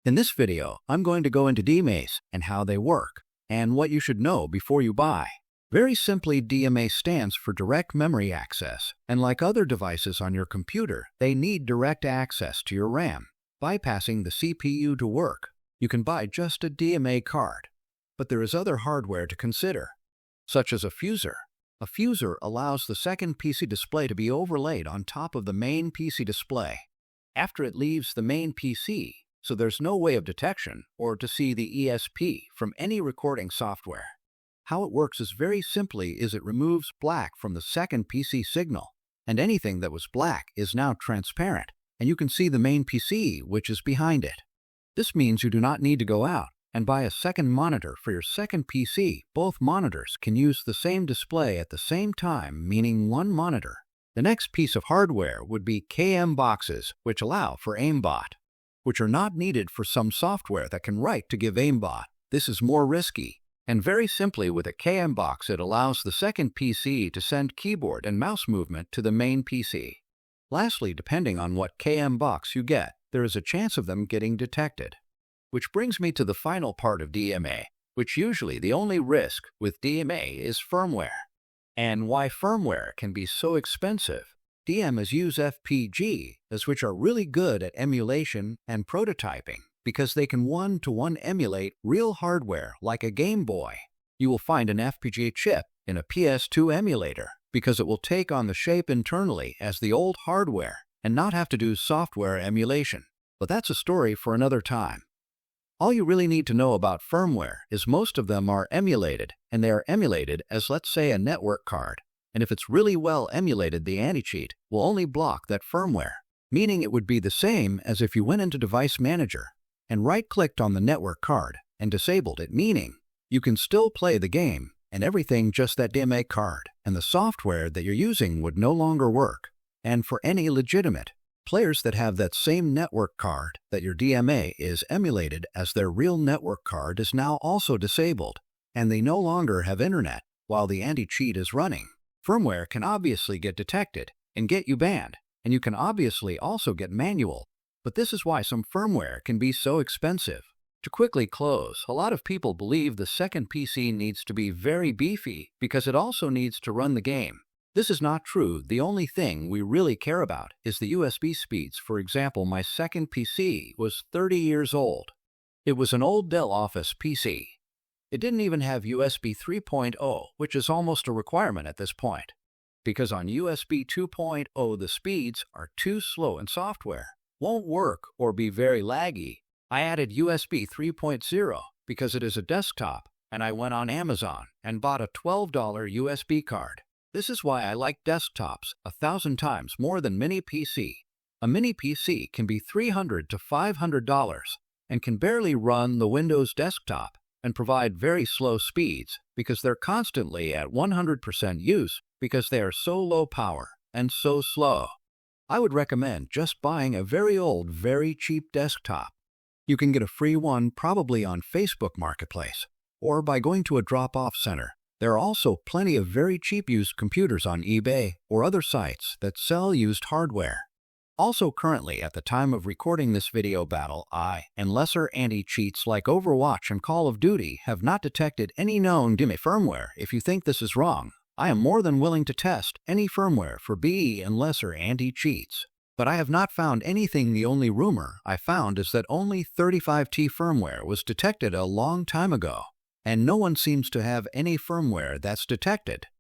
In this video, I'm going to go into DMAs and how they work, and what you should know before you buy. Very simply, DMA stands for Direct Memory Access, and like other devices on your computer, they need direct access to your RAM. Bypassing the CPU to work, you can buy just a DMA card. But there is other hardware to consider, such as a fuser. A fuser allows the second PC display to be overlaid on top of the main PC display after it leaves the main PC, so there's no way of detection or to see the ESP from any recording software. How it works is very simply it removes black from the second PC signal, and anything that was black is now transparent, and you can see the main PC which is behind it. This means you do not need to go out and buy a second monitor for your second PC. Both monitors can use the same display at the same time, meaning one monitor. The next piece of hardware would be KM boxes, which allow for aimbot, which are not needed for some software that can write to give aimbot. This is more risky. And very simply, with a KM box, it allows the second PC to send keyboard and mouse movement to the main PC. Lastly, depending on what KM box you get, there is a chance of them getting detected. Which brings me to the final part of DMA, which usually the only risk with DMA is firmware. And why firmware can be so expensive. DMAs use FPGAs, which are really good at emulation and prototyping, because they can one-to-one emulate real hardware like a Game Boy. You will find an FPGA chip in a PS2 emulator, because it will take on the shape internally as the old hardware and not have to do software emulation. But that's a story for another time. All you really need to know about firmware is most of them are emulated, and they are emulated as, let's say, a network card. And if it's really well emulated, the anti-cheat will only block that firmware, meaning it would be the same as if you went into Device Manager and right-clicked on the network card and disabled it, meaning you can still play the game and everything, just that DMA card and the software that you're using would no longer work. And for any legitimate players that have that same network card that your DMA is emulated as their real network card is now also disabled, and they no longer have internet while the anti-cheat is running, firmware can obviously get detected and get you banned, and you can obviously also get manual. But this is why some firmware can be so expensive. To quickly close, a lot of people believe the second PC needs to be very beefy because it also needs to run the game. This is not true. The only thing we really care about is the USB speeds. For example, my second PC was 30 years old. It was an old Dell Office PC. It didn't even have USB 3.0, which is almost a requirement at this point, because on USB 2.0 the speeds are too slow and software won't work or be very laggy. I added USB 3.0 because it is a desktop, and I went on Amazon and bought a $12 USB card. This is why I like desktops 1,000 times more than mini PC. A mini PC can be $300 to $500 and can barely run the Windows desktop and provide very slow speeds because they're constantly at 100% use because they are so low power and so slow. I would recommend just buying a very old, very cheap desktop. You can get a free one probably on Facebook Marketplace or by going to a drop-off center. There are also plenty of very cheap used computers on eBay or other sites that sell used hardware. Also, currently, at the time of recording this video, Battle Eye and lesser anti-cheats like Overwatch and Call of Duty have not detected any known DMA firmware. If you think this is wrong, I am more than willing to test any firmware for BE and lesser anti-cheats. But I have not found anything. The only rumor I found is that only 35T firmware was detected a long time ago, and no one seems to have any firmware that's detected.